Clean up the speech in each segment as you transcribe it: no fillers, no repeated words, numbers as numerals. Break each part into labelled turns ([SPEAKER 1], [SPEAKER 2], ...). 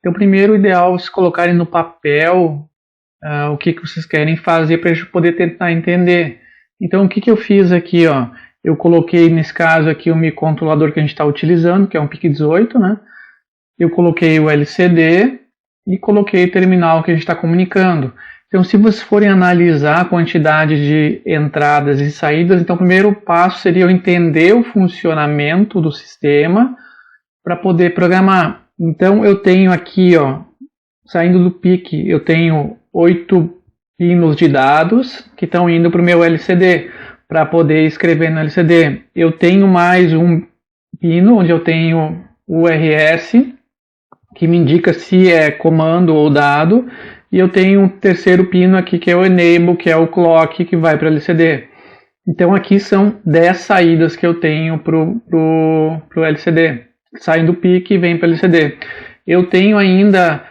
[SPEAKER 1] Então, primeiro, o ideal é vocês colocarem no papel o que vocês querem fazer para a gente poder tentar entender. Então, o que eu fiz aqui, ó? Eu coloquei, nesse caso aqui, o microcontrolador que a gente está utilizando, que é um PIC18, né? Eu coloquei o LCD e coloquei o terminal que a gente está comunicando. Então, se vocês forem analisar a quantidade de entradas e saídas, então o primeiro passo seria eu entender o funcionamento do sistema para poder programar. Então, eu tenho aqui, ó, saindo do PIC, eu tenho 8 pinos de dados que estão indo para o meu LCD, para poder escrever no LCD. Eu tenho mais um pino onde eu tenho o RS, que me indica se é comando ou dado, e eu tenho um terceiro pino aqui que é o Enable, que é o Clock, que vai para o LCD. Então aqui são 10 saídas que eu tenho para o LCD. Saem do PIC e vem para o LCD. Eu tenho ainda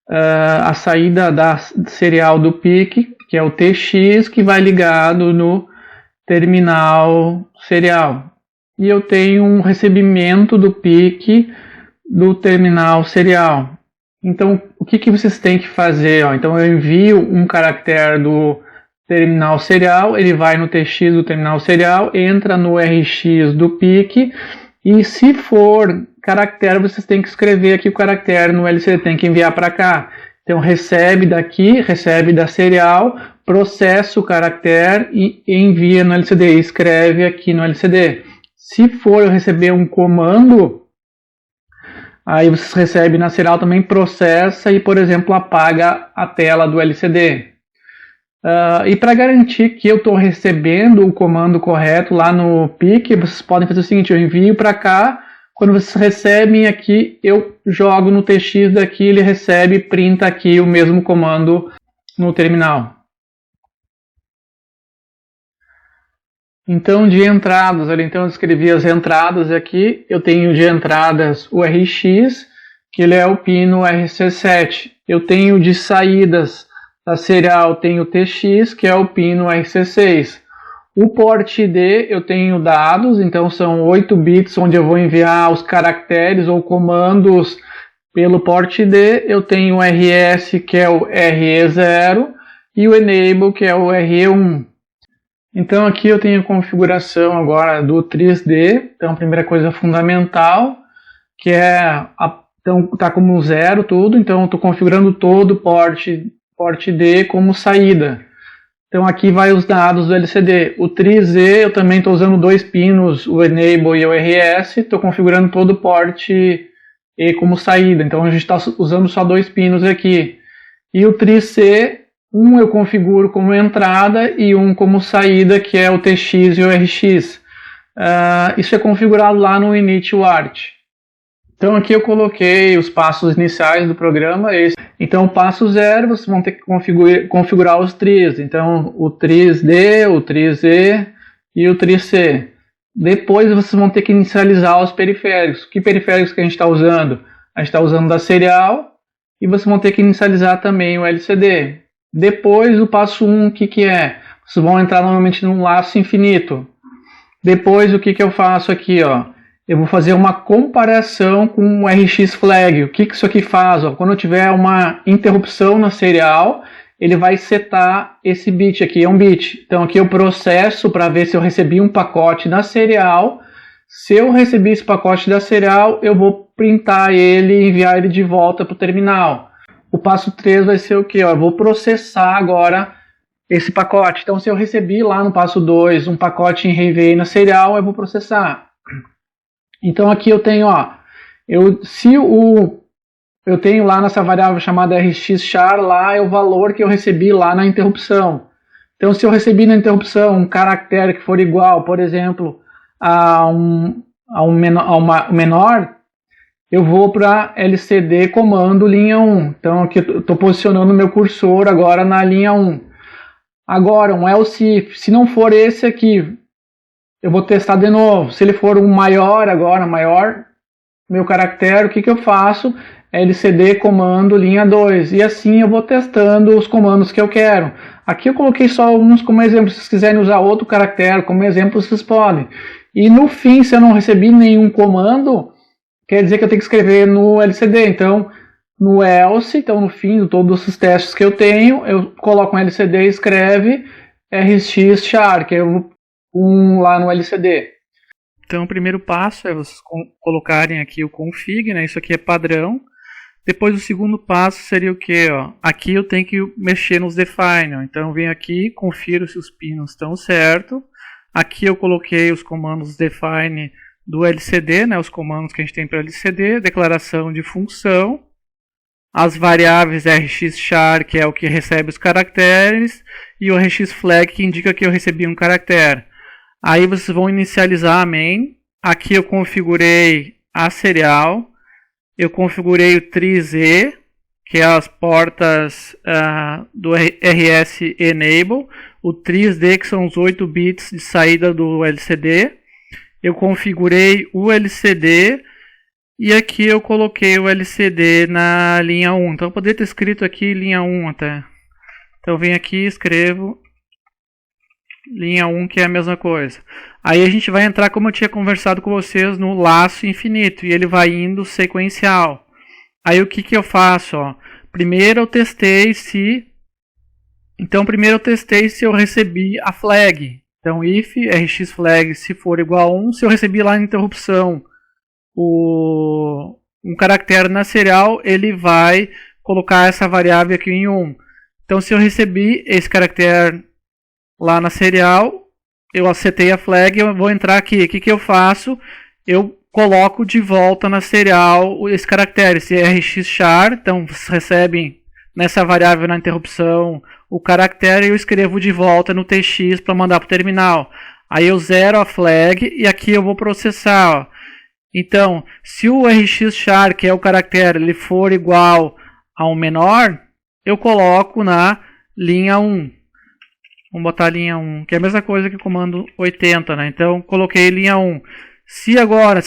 [SPEAKER 1] a saída da serial do PIC, que é o TX, que vai ligado no terminal serial. E eu tenho um recebimento do PIC do terminal serial. Então, o que vocês têm que fazer? Ó? Então, eu envio um caractere do terminal serial, ele vai no TX do terminal serial, entra no RX do PIC, e se for caractere, vocês têm que escrever aqui o caractere no LCD, tem que enviar para cá. Então, recebe daqui, recebe da serial, processa o caractere e envia no LCD, escreve aqui no LCD. Se for eu receber um comando, aí vocês recebem na serial também, processa e, por exemplo, apaga a tela do LCD. E para garantir que eu estou recebendo o comando correto lá no PIC, vocês podem fazer o seguinte, eu envio para cá, quando vocês recebem aqui, eu jogo no TX daqui, ele recebe e printa aqui o mesmo comando no terminal. Então, de entradas, então eu escrevi as entradas aqui, eu tenho de entradas o RX, que ele é o pino RC7. Eu tenho de saídas da serial, tenho o TX, que é o pino RC6. O port D, eu tenho dados, então são 8 bits onde eu vou enviar os caracteres ou comandos pelo port D. Eu tenho o RS, que é o RE0, e o Enable, que é o RE1. Então aqui eu tenho a configuração agora do TRIS-D, então a primeira coisa fundamental, que é, então está como 0 tudo, então eu estou configurando todo o port D como saída. Então aqui vai os dados do LCD. O TRIS-E eu também estou usando 2 pinos, o Enable e o RS, estou configurando todo o port E como saída, então a gente está usando só 2 pinos aqui. E o TRIS-C, um eu configuro como entrada e um como saída, que é o TX e o RX. Isso é configurado lá no init.wart. Então aqui eu coloquei os passos iniciais do programa. Então o passo 0, vocês vão ter que configurar os TRIs. Então o TRIS-D, o TRIS-E e o TRIS-C. Depois vocês vão ter que inicializar os periféricos. Que periféricos que a gente está usando? A gente está usando da serial e vocês vão ter que inicializar também o LCD. Depois o passo 1, o que é? Vocês vão entrar normalmente num laço infinito. Depois o que eu faço aqui? Ó? Eu vou fazer uma comparação com o RX flag. O que isso aqui faz? Ó? Quando eu tiver uma interrupção na serial, ele vai setar esse bit aqui, é um bit. Então aqui eu processo para ver se eu recebi um pacote da serial. Se eu recebi esse pacote da serial, eu vou printar ele e enviar ele de volta para o terminal. O passo 3 vai ser o que? Eu vou processar agora esse pacote. Então se eu recebi lá no passo 2 um pacote em RV na serial, eu vou processar. Então aqui eu tenho, ó, eu tenho lá nessa variável chamada rx_char, lá é o valor que eu recebi lá na interrupção. Então se eu recebi na interrupção um caractere que for igual, por exemplo, a um menor, eu vou para LCD comando linha 1. Então aqui eu estou posicionando o meu cursor agora na linha 1. Agora um else if, se não for esse aqui, eu vou testar de novo. Se ele for um maior agora, meu caractere, o que eu faço? LCD comando linha 2. E assim eu vou testando os comandos que eu quero. Aqui eu coloquei só uns como exemplo. Se vocês quiserem usar outro caractere como exemplo, vocês podem. E no fim, se eu não recebi nenhum comando, quer dizer que eu tenho que escrever no LCD. Então, no else, então no fim de todos os testes que eu tenho, eu coloco um LCD e escreve rx char, que é lá no LCD. Então o primeiro passo é vocês colocarem aqui o config, né? Isso aqui é padrão. Depois o segundo passo seria o que? Aqui eu tenho que mexer nos define. Ó. Então eu venho aqui, confiro se os pinos estão certos. Aqui eu coloquei os comandos define do LCD, né? Os comandos que a gente tem para LCD, declaração de função, as variáveis rx char, que é o que recebe os caracteres, e o rx flag, que indica que eu recebi um caractere. Aí vocês vão inicializar a main. Aqui eu configurei a serial. Eu configurei o TRIZ, que é as portas do RS Enable. O TRIZ-D, que são os 8 bits de saída do LCD. Eu configurei o LCD. E aqui eu coloquei o LCD na linha 1. Então eu poderia ter escrito aqui linha 1 até. Então eu venho aqui e escrevo linha 1, que é a mesma coisa. Aí a gente vai entrar, como eu tinha conversado com vocês, no laço infinito. E ele vai indo sequencial. Aí o que eu faço? Primeiro eu testei se... Então primeiro eu testei se eu recebi a flag. Então if rx flag se for igual a 1. Se eu recebi lá na interrupção um caractere na serial, ele vai colocar essa variável aqui em 1. Então se eu recebi esse caractere lá na serial, eu acertei a flag, eu vou entrar aqui. O que eu faço? Eu coloco de volta na serial esse caractere, esse rx char. Então vocês recebem nessa variável na interrupção o caractere e eu escrevo de volta no tx para mandar para o terminal. Aí eu zero a flag e aqui eu vou processar. Então, se o rx char, que é o caractere, ele for igual a um menor, eu coloco na linha 1. Vamos botar a linha 1, que é a mesma coisa que o comando 80, né? Então, coloquei linha 1. Se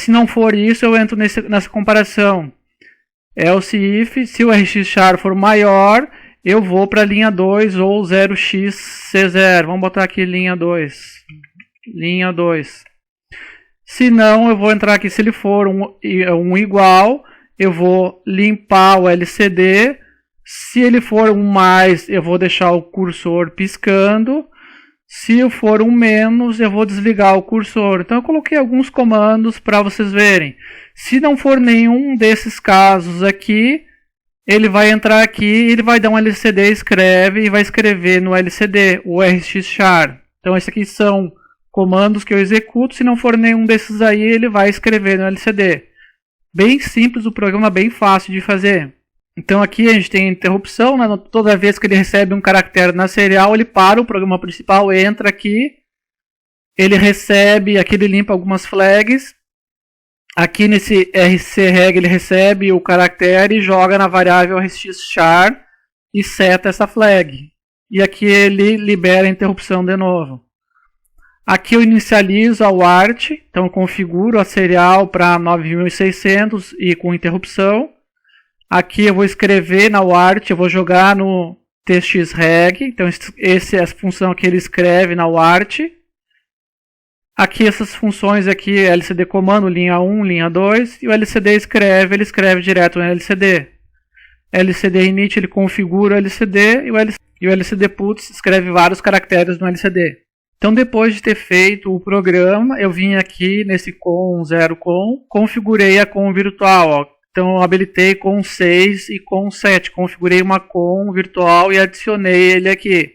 [SPEAKER 1] não for isso, eu entro nessa comparação. Else if, se o rx char for maior, eu vou para a linha 2 ou 0xc0. Vamos botar aqui linha 2. Linha 2. Se não, eu vou entrar aqui, se ele for um igual, eu vou limpar o LCD. Se ele for um mais, eu vou deixar o cursor piscando. Se for um menos, eu vou desligar o cursor. Então eu coloquei alguns comandos para vocês verem. Se não for nenhum desses casos aqui, ele vai entrar aqui, ele vai dar um LCD, escreve e vai escrever no LCD o rx char. Então esses aqui são comandos que eu executo. Se não for nenhum desses aí, ele vai escrever no LCD. Bem simples, o programa bem fácil de fazer. Então aqui a gente tem interrupção, né? Toda vez que ele recebe um caractere na serial, ele para o programa principal, entra aqui, ele recebe, aqui ele limpa algumas flags, aqui nesse rc-reg ele recebe o caractere e joga na variável rx-char e seta essa flag. E aqui ele libera a interrupção de novo. Aqui eu inicializo a UART, então eu configuro a serial para 9600 e com interrupção. Aqui eu vou escrever na UART, eu vou jogar no txreg, então essa é a função que ele escreve na UART. Aqui essas funções aqui, LCD comando, linha 1, linha 2, e o LCD escreve, ele escreve direto no LCD. LCD init, ele configura o LCD, e o LCD puts escreve vários caracteres no LCD. Então depois de ter feito o programa, eu vim aqui nesse com, zero com, configurei a com virtual, ó. Então eu habilitei com 6 e com 7, configurei uma com virtual e adicionei ele aqui.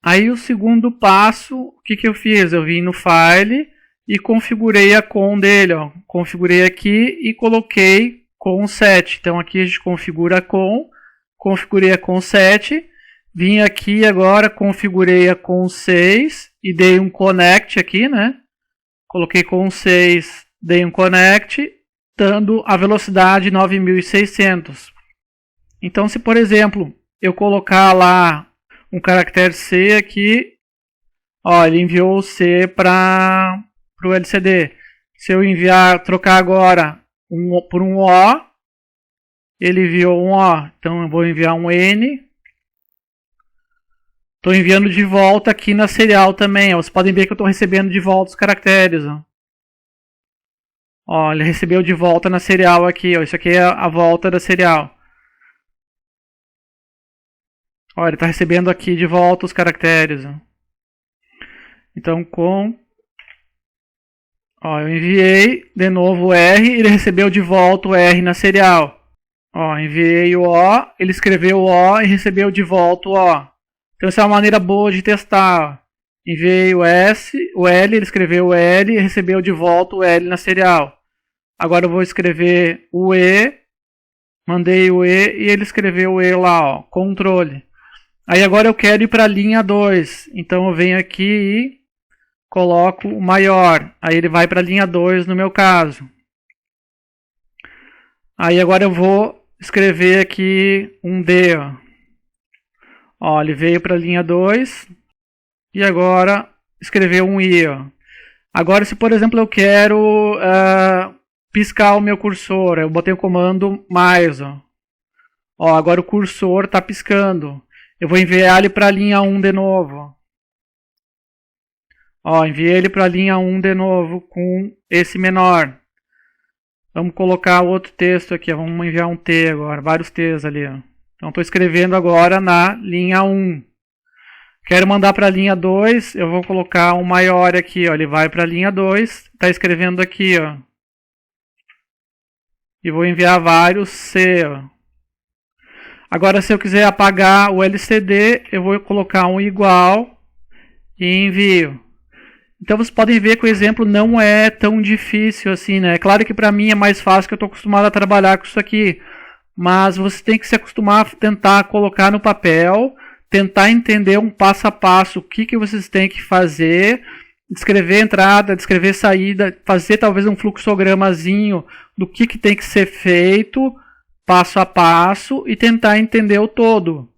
[SPEAKER 1] Aí o segundo passo, o que eu fiz? Eu vim no file e configurei a com dele, ó. Configurei aqui e coloquei com 7. Então aqui a gente configura a com, configurei a com 7, vim aqui agora, configurei a com 6 e dei um connect aqui, né? Coloquei com 6, dei um connect, dando a velocidade 9600. Então, se por exemplo, eu colocar lá um caractere C aqui, ó, ele enviou o C para o LCD. Se eu trocar agora por um O, ele enviou um O. Então, eu vou enviar um N. Estou enviando de volta aqui na serial também. Ó. Vocês podem ver que eu estou recebendo de volta os caracteres. Ó, ele recebeu de volta na serial aqui, ó. Isso aqui é a volta da serial. Olha, ele está recebendo aqui de volta os caracteres. Então, eu enviei de novo o R, ele recebeu de volta o R na serial. Enviei o O, ele escreveu o O e recebeu de volta o O. Então essa é uma maneira boa de testar. Enviei o L, ele escreveu o L e recebeu de volta o L na serial. Agora eu vou escrever o E, mandei o E e ele escreveu o E lá, controle. Aí agora eu quero ir para a linha 2, então eu venho aqui e coloco o maior, aí ele vai para a linha 2 no meu caso. Aí agora eu vou escrever aqui um D. Ele veio para a linha 2 e agora escreveu um I. Agora se por exemplo eu quero piscar o meu cursor, eu botei o comando mais. Agora o cursor está piscando. Eu vou enviar ele para a linha 1 de novo. Enviei ele para a linha 1 de novo com esse menor. Vamos colocar outro texto aqui. Vamos enviar um T agora. Vários T's ali. Então estou escrevendo agora na linha 1. Quero mandar para a linha 2. Eu vou colocar um maior aqui. Ele vai para a linha 2. Está escrevendo aqui. E vou enviar vários C. Agora se eu quiser apagar o LCD, eu vou colocar um igual e envio. Então vocês podem ver que o exemplo não é tão difícil assim, né? É claro que para mim é mais fácil, que eu estou acostumado a trabalhar com isso aqui. Mas você tem que se acostumar a tentar colocar no papel, tentar entender um passo a passo o que vocês têm que fazer, descrever entrada, descrever saída, fazer talvez um fluxogramazinho do que tem que ser feito, passo a passo, e tentar entender o todo.